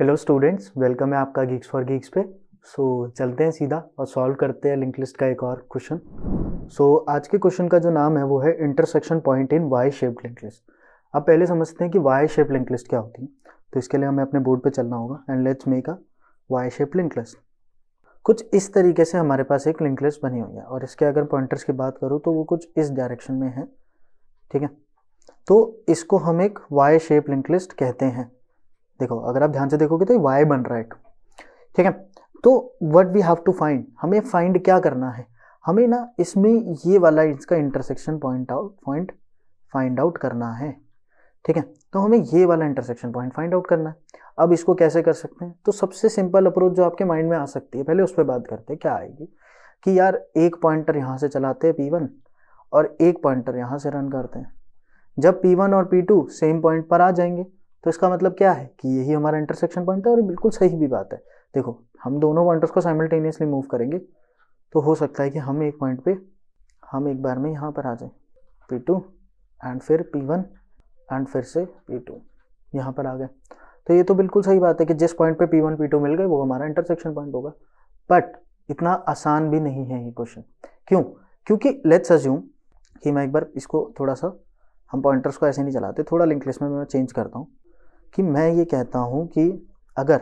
Hello students, welcome है आपका Geeks for Geeks पे। चलते हैं सीधा और सॉल्व करते हैं लिंक लिस्ट का एक और क्वेश्चन। आज के क्वेश्चन का जो नाम है वो है intersection point in Y shaped link list. अब पहले समझते हैं कि वाई शेप लिंक लिस्ट क्या होती है। तो इसके लिए हमें अपने बोर्ड पे चलना होगा and let's make a Y shape link list. कुछ इस तरीके से हमारे पास एक लिंक लिस्ट बनी हुई है और इसके अगर पॉइंटर्स की बात करूँ तो वो कुछ इस डायरेक्शन में है। ठीक है, तो इसको हम एक वाई शेप लिंक लिस्ट कहते हैं। देखो, अगर आप ध्यान से देखोगे तो ये वाई बन रहा है एक। ठीक है, तो what we have to find, हमें फाइंड क्या करना है, हमें ना इसमें ये वाला इसका इंटरसेक्शन पॉइंट फाइंड आउट करना है। ठीक है, तो हमें ये वाला इंटरसेक्शन पॉइंट फाइंड आउट करना है। अब इसको कैसे कर सकते हैं, तो सबसे सिंपल अप्रोच जो आपके माइंड में आ सकती है, पहले उस पर बात करते हैं। क्या आएगी कि यार एक पॉइंटर यहाँ से चलाते हैं P1 और एक पॉइंटर यहाँ से रन करते हैं। जब P1 और P2 सेम पॉइंट पर आ जाएंगे तो इसका मतलब क्या है कि यही हमारा इंटरसेक्शन पॉइंट है। और ये बिल्कुल सही भी बात है। देखो, हम दोनों पॉइंटर्स को साइमल्टेनियसली मूव करेंगे तो हो सकता है कि हम एक पॉइंट पे हम एक बार में यहाँ पर आ जाए P2 एंड फिर P1 एंड फिर से P2 यहाँ पर आ गए। तो ये तो बिल्कुल सही बात है कि जिस पॉइंट पे P1 P2 मिल गए वो हमारा इंटरसेक्शन पॉइंट होगा। बट इतना आसान भी नहीं है ये क्वेश्चन। क्यों? क्योंकि लेट्स अज्यूम कि मैं एक बार इसको थोड़ा सा, हम पॉइंटर्स को ऐसे नहीं चलाते, थोड़ा लिंक लिस्ट में मैं चेंज करता हूँ कि मैं ये कहता हूँ कि अगर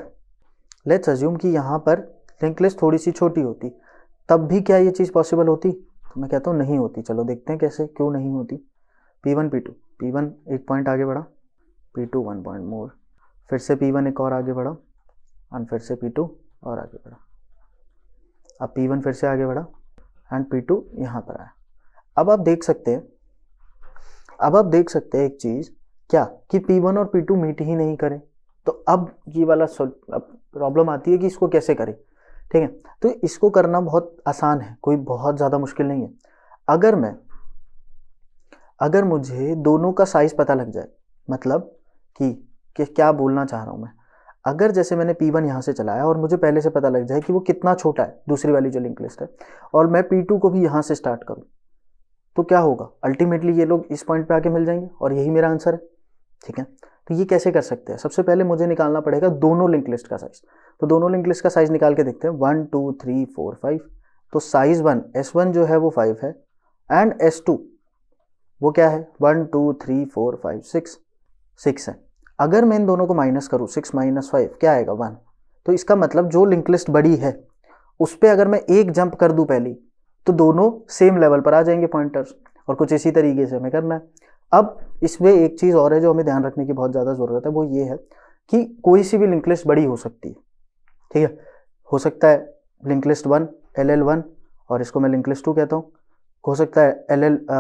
लेट्स अज्यूम कि यहाँ पर लिंक लिस्ट थोड़ी सी छोटी होती तब भी क्या ये चीज़ पॉसिबल होती? तो मैं कहता हूँ नहीं होती। चलो देखते हैं कैसे, क्यों नहीं होती। P1 P2, P1 एक पॉइंट आगे बढ़ा, P2 1 पॉइंट मोर, फिर से P1 एक और आगे बढ़ा एंड फिर से P2 और आगे बढ़ा। अब P1 फिर से आगे बढ़ा एंड P2 यहाँ पर आया। अब आप देख सकते हैं एक चीज़ क्या कि P1 और P2 मीट ही नहीं करें। तो अब ये वाला प्रॉब्लम आती है कि इसको कैसे करें। ठीक है, तो इसको करना बहुत आसान है, कोई बहुत ज़्यादा मुश्किल नहीं है। अगर मुझे दोनों का साइज पता लग जाए, मतलब कि क्या बोलना चाह रहा हूँ मैं। अगर जैसे मैंने P1 यहाँ से चलाया और मुझे पहले से पता लग जाए कि वो कितना छोटा है, दूसरी वाली जो लिंक लिस्ट है, और मैं P2 को भी यहाँ से स्टार्ट करूँ तो क्या होगा? अल्टीमेटली ये लोग इस पॉइंट पे आके मिल जाएंगे और यही मेरा आंसर है। ठीक है, तो ये कैसे कर सकते हैं? सबसे पहले मुझे निकालना पड़ेगा दोनों लिंक लिस्ट का साइज। तो दोनों लिंक लिस्ट का साइज निकाल के देखते हैं। 1 2 3 4 5। तो साइज 1 S1 जो है वो 5 है एंड S2 वो क्या है? 1 2 3 4 5 6 है। अगर मैं इन दोनों को माइनस करूँ, 6 - 5 क्या आएगा? 1। तो इसका मतलब जो लिंक लिस्ट बड़ी है उस पर अगर मैं एक जंप कर दूँ पहली तो दोनों सेम लेवल पर आ जाएंगे पॉइंटर्स, और कुछ इसी तरीके से हमें करना है। अब इसमें एक चीज़ और है जो हमें ध्यान रखने की बहुत ज़्यादा ज़रूरत है, वो ये है कि कोई सी भी लिंक लिस्ट बड़ी हो सकती है। ठीक है, हो सकता है लिंक लिस्ट 1 LL1 और इसको मैं लिंक लिस्ट 2 कहता हूँ। हो सकता है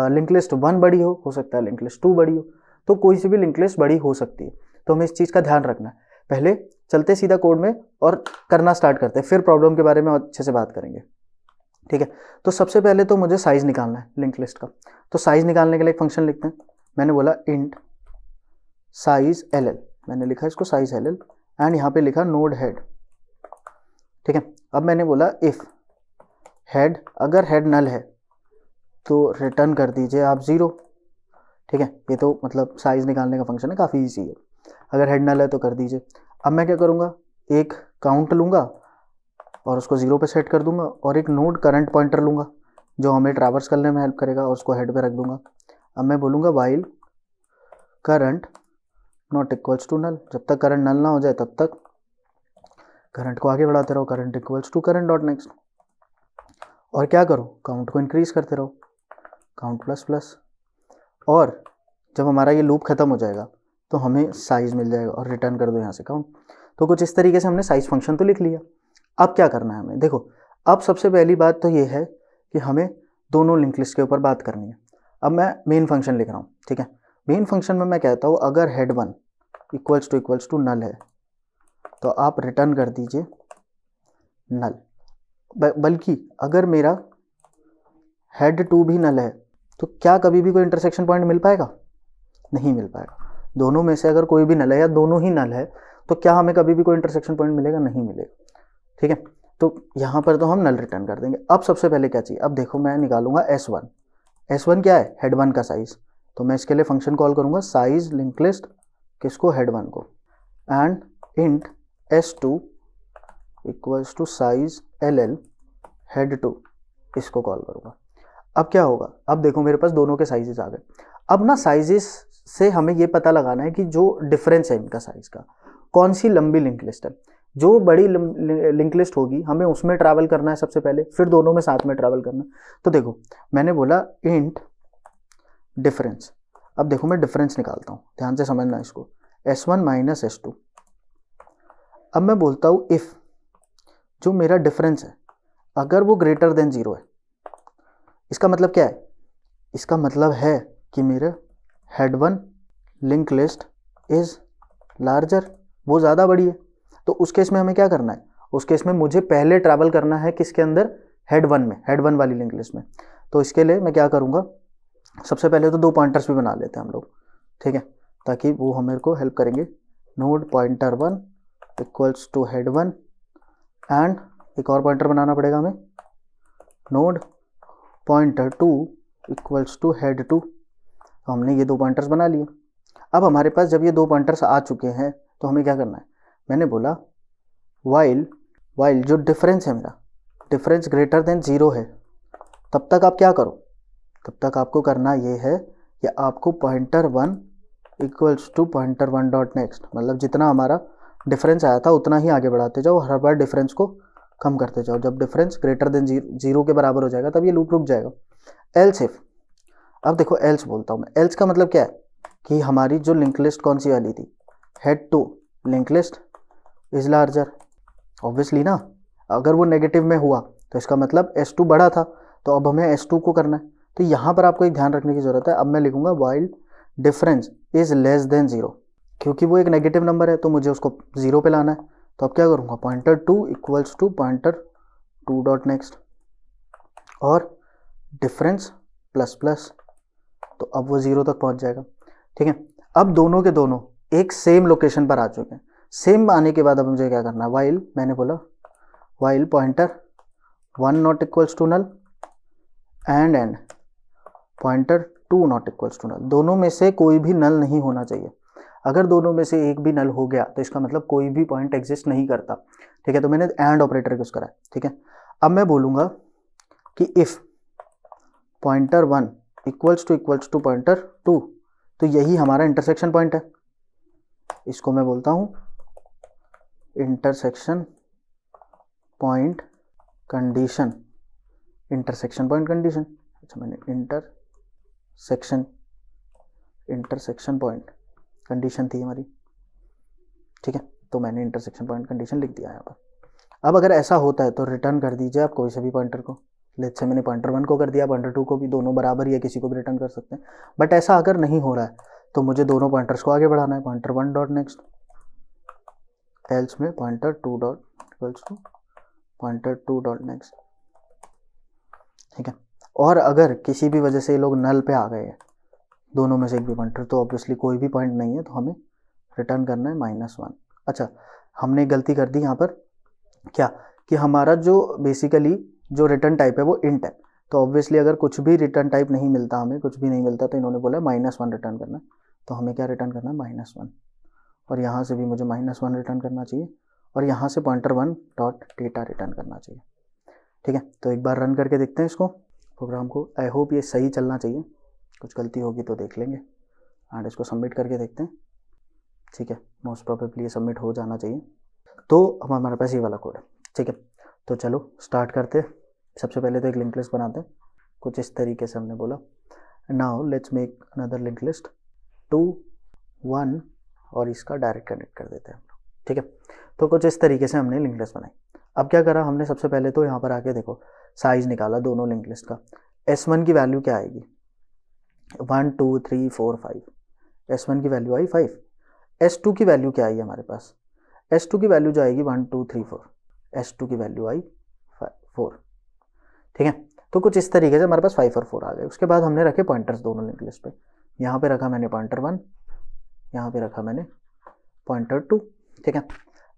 लिंक लिस्ट 1 बड़ी हो सकता है लिंक लिस्ट 2 बड़ी हो। तो कोई सी भी लिंक लिस्ट बड़ी हो सकती है, तो हमें इस चीज़ का ध्यान रखना है। पहले चलते सीधा कोड में और करना स्टार्ट करते हैं, फिर प्रॉब्लम के बारे में अच्छे से बात करेंगे। ठीक है, तो सबसे पहले तो मुझे साइज निकालना है लिंक लिस्ट का। तो साइज निकालने के लिए एक फंक्शन लिखते हैं। मैंने बोला इंट साइज LL, मैंने लिखा इसको साइज LL एंड यहाँ पे लिखा नोड हेड। ठीक है, अब मैंने बोला इफ हेड, अगर हेड नल है तो रिटर्न कर दीजिए आप 0। ठीक है, ये तो मतलब साइज निकालने का फंक्शन है, काफ़ी ईजी है। अगर हेड नल है तो कर दीजिए। अब मैं क्या करूँगा, एक काउंट लूँगा और उसको 0 पे सेट कर दूंगा और एक नोड करंट पॉइंटर लूँगा जो हमें ट्रैवर्स करने में हेल्प करेगा और उसको हेड पे रख दूंगा। अब मैं बोलूँगा while current not equals to null. जब तक करंट नल ना हो जाए तब तक करंट को आगे बढ़ाते रहो, current equals to current dot next. और क्या करो, काउंट को इंक्रीज करते रहो, काउंट प्लस प्लस। और जब हमारा ये लूप खत्म हो जाएगा तो हमें साइज मिल जाएगा और रिटर्न कर दो यहाँ से काउंट। तो कुछ इस तरीके से हमने साइज फंक्शन तो लिख लिया। अब क्या करना है हमें? देखो, अब सबसे पहली बात तो ये है कि हमें दोनों लिंक लिस्ट के ऊपर बात करनी है। अब मैं मेन फंक्शन लिख रहा हूँ। ठीक है, मेन फंक्शन में मैं कहता हूँ अगर हेड 1 इक्वल्स टू नल है तो आप रिटर्न कर दीजिए नल। बल्कि अगर मेरा हेड 2 भी नल है तो क्या कभी भी कोई इंटरसेक्शन पॉइंट मिल पाएगा? नहीं मिल पाएगा। दोनों में से अगर कोई भी नल है या दोनों ही नल है तो क्या हमें कभी भी कोई इंटरसेक्शन पॉइंट मिलेगा? नहीं मिलेगा। ठीक है, तो यहाँ पर तो हम नल रिटर्न कर देंगे। अब सबसे पहले क्या चाहिए? अब देखो, मैं निकालूंगा S1। S1 क्या है? हेड 1 का साइज। तो मैं इसके लिए फंक्शन कॉल करूंगा साइज लिंक लिस्ट किसको? हेड 1 को। And int S2 equals to size LL head 2, इसको कॉल करूँगा। अब क्या होगा, अब देखो मेरे पास दोनों के साइजेस आ गए। अब ना साइजेस से हमें ये पता लगाना है कि जो डिफरेंस है इनका साइज का, कौन सी लंबी लिंक लिस्ट है। जो बड़ी लिंक लिस्ट होगी हमें उसमें ट्रैवल करना है सबसे पहले, फिर दोनों में साथ में ट्रैवल करना। तो देखो मैंने बोला इंट डिफरेंस। अब देखो मैं डिफरेंस निकालता हूँ, ध्यान से समझना इसको, S1 माइनस S2। अब मैं बोलता हूँ इफ जो मेरा डिफरेंस है अगर वो ग्रेटर देन 0 है, इसका मतलब क्या है, इसका मतलब है कि मेरा head 1 link list is larger, वो ज़्यादा बड़ी है। तो उस केस में हमें क्या करना है, उस केस में मुझे पहले ट्रैवल करना है किसके अंदर, हेड 1 में, हेड 1 वाली लिंक लिस्ट में। तो इसके लिए मैं क्या करूँगा, सबसे पहले तो 2 पॉइंटर्स भी बना लेते हैं हम लोग, ठीक है, ताकि वो हमें को हेल्प करेंगे। Node pointer 1 equals to head 1 and एक और पॉइंटर बनाना पड़ेगा हमें, node pointer 2 equals to head 2। तो हमने ये 2 पॉइंटर्स बना लिए। अब हमारे पास जब ये 2 पॉइंटर्स आ चुके हैं तो हमें क्या करना है, मैंने बोला वाइल जो डिफरेंस है मेरा, डिफरेंस ग्रेटर देन 0 है, तब तक आप क्या करो, तब तक आपको करना ये है कि आपको pointer 1 equals to pointer 1 dot next, मतलब जितना हमारा डिफरेंस आया था उतना ही आगे बढ़ाते जाओ, हर बार डिफरेंस को कम करते जाओ। जब डिफरेंस ग्रेटर देन 0 के बराबर हो जाएगा तब ये लूप रुक जाएगा। एल्स इफ, अब देखो एल्स बोलता हूँ मैं, एल्स का मतलब क्या है कि हमारी जो लिंक लिस्ट कौन सी वाली थी, head 2 link list is larger, obviously ना। अगर वो नेगेटिव में हुआ तो इसका मतलब S2 बड़ा था, तो अब हमें S2 को करना है। तो यहाँ पर आपको एक ध्यान रखने की जरूरत है, अब मैं लिखूंगा while difference is less than 0, क्योंकि वो एक नेगेटिव नंबर है तो मुझे उसको 0 पे लाना है। तो अब क्या करूँगा, pointer 2 equals to pointer 2 dot next और डिफरेंस प्लस प्लस, तो अब वो 0 तक पहुँच जाएगा, ठीक है। अब दोनों के दोनों एक सेम लोकेशन पर आ चुके हैं। सेम आने के बाद अब मुझे क्या करना है, वाइल मैंने बोला while pointer 1 not equals to null and pointer 2 not equals to null, दोनों में से कोई भी नल नहीं होना चाहिए। अगर दोनों में से एक भी नल हो गया तो इसका मतलब कोई भी पॉइंट एग्जिस्ट नहीं करता, ठीक है। तो मैंने एंड ऑपरेटर यूज करा है, ठीक है। अब मैं बोलूँगा कि if pointer 1 equals to pointer 2, तो यही हमारा इंटरसेक्शन पॉइंट है। इसको मैं बोलता हूँ intersection point condition, intersection point condition. अच्छा, मैंने इंटरसेक्शन पॉइंट कंडीशन थी हमारी, ठीक है, तो मैंने इंटरसेक्शन पॉइंट कंडीशन लिख दिया यहाँ पर। अब अगर ऐसा होता है तो रिटर्न कर दीजिए आप कोई से भी पॉइंटर को। लेट्स से मैंने पॉइंटर 1 को कर दिया, पॉइंटर 2 को भी, दोनों बराबर ही है, किसी को भी रिटर्न कर सकते हैं। बट ऐसा अगर नहीं हो रहा है तो मुझे दोनों पॉइंटर्स को आगे बढ़ाना है, पॉइंटर 1 डॉट नेक्स्ट एल्स में pointer 2 dot equals to pointer 2 dot next, ठीक है। और अगर किसी भी वजह से ये लोग नल पे आ गए हैं, दोनों में से एक भी पॉइंटर, तो ऑब्वियसली कोई भी पॉइंट नहीं है, तो हमें रिटर्न करना है -1। अच्छा, हमने गलती कर दी यहाँ पर, क्या कि हमारा जो बेसिकली जो रिटर्न टाइप है वो इंट है, तो ऑब्वियसली अगर कुछ भी रिटर्न टाइप नहीं मिलता, हमें कुछ भी नहीं मिलता, तो इन्होंने बोला -1 रिटर्न करना, तो हमें क्या रिटर्न करना है, -1। और यहाँ से भी मुझे -1 रिटर्न करना चाहिए, और यहाँ से पॉइंटर 1 डॉट डेटा रिटर्न करना चाहिए, ठीक है। तो एक बार रन करके देखते हैं इसको, प्रोग्राम को। आई होप ये सही चलना चाहिए, कुछ गलती होगी तो देख लेंगे एंड इसको सबमिट करके देखते हैं, ठीक है। मोस्ट प्रोबेबली ये सबमिट हो जाना चाहिए। तो अब हमारे पास ये वाला कोड है, ठीक है। तो चलो स्टार्ट करते हैं। सबसे पहले तो एक लिंक लिस्ट बनाते हैं, कुछ इस तरीके से हमने बोला, now let's make another link list 2 1 और इसका डायरेक्ट कनेक्ट कर देते हैं हम लोग, ठीक है। तो कुछ इस तरीके से हमने लिंक लिस्ट बनाई। अब क्या करा हमने, सबसे पहले तो यहाँ पर आके देखो साइज निकाला दोनों लिंक लिस्ट का। S1 की वैल्यू क्या आएगी, 1 2 3 4 5, S1 की वैल्यू आई 5। S2 की वैल्यू क्या आई हमारे पास, S2 की वैल्यू जो आएगी 1 2 3 4, S2 की वैल्यू आई 4, ठीक है। तो कुछ इस तरीके से हमारे पास 5 और 4 आ गए। उसके बाद हमने रखे पॉइंटर्स दोनों लिंक लिस्ट पे, यहाँ पे रखा मैंने पॉइंटर 1, यहाँ पे रखा मैंने पॉइंटर 2, ठीक है।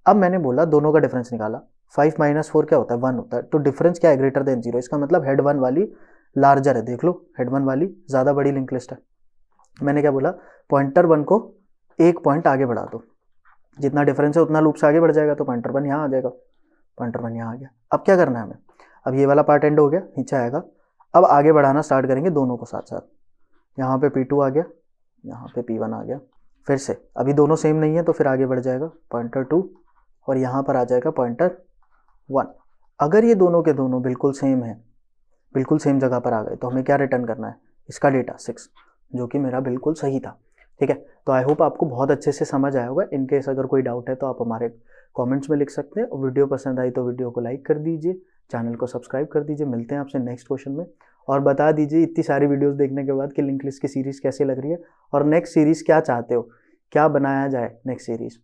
अब मैंने बोला दोनों का डिफरेंस निकाला, 5 - 4 क्या होता है, 1 होता है। तो डिफरेंस क्या है, ग्रेटर देन 0, इसका मतलब हेड 1 वाली लार्जर है, देख लो हेड 1 वाली ज़्यादा बड़ी लिंक लिस्ट है। मैंने क्या बोला, पॉइंटर 1 को एक पॉइंट आगे बढ़ा दो, जितना डिफरेंस है उतना लूप से आगे बढ़ जाएगा, तो पॉइंटर 1 यहाँ आ जाएगा, पॉइंटर 1 यहाँ आ गया। अब क्या करना है हमें, अब ये वाला पार्ट एंड हो गया, नीचे आएगा। अब आगे बढ़ाना स्टार्ट करेंगे दोनों को साथ साथ। यहाँ पे P2 आ गया, यहाँ पे P1 आ गया। फिर से अभी दोनों सेम नहीं है तो फिर आगे बढ़ जाएगा पॉइंटर 2 और यहाँ पर आ जाएगा पॉइंटर 1। अगर ये दोनों के दोनों बिल्कुल सेम है, बिल्कुल सेम जगह पर आ गए, तो हमें क्या रिटर्न करना है, इसका डेटा 6, जो कि मेरा बिल्कुल सही था। ठीक है, तो आई होप आपको बहुत अच्छे से समझ आया होगा। इनकेस अगर कोई डाउट है तो आप हमारे कमेंट्स में लिख सकते हैं, और वीडियो पसंद आई तो वीडियो को लाइक कर दीजिए, चैनल को सब्सक्राइब कर दीजिए। मिलते हैं आपसे नेक्स्ट क्वेश्चन में, और बता दीजिए इतनी सारी वीडियोस देखने के बाद कि लिंक लिस्ट की सीरीज़ कैसी लग रही है, और नेक्स्ट सीरीज़ क्या चाहते हो, क्या बनाया जाए नेक्स्ट सीरीज़।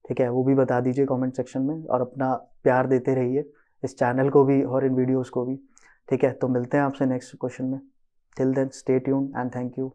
ठीक है, वो भी बता दीजिए कमेंट सेक्शन में, और अपना प्यार देते रहिए इस चैनल को भी और इन वीडियोज़ को भी। ठीक है, तो मिलते हैं आपसे नेक्स्ट क्वेश्चन में। Till then stay tuned and thank you.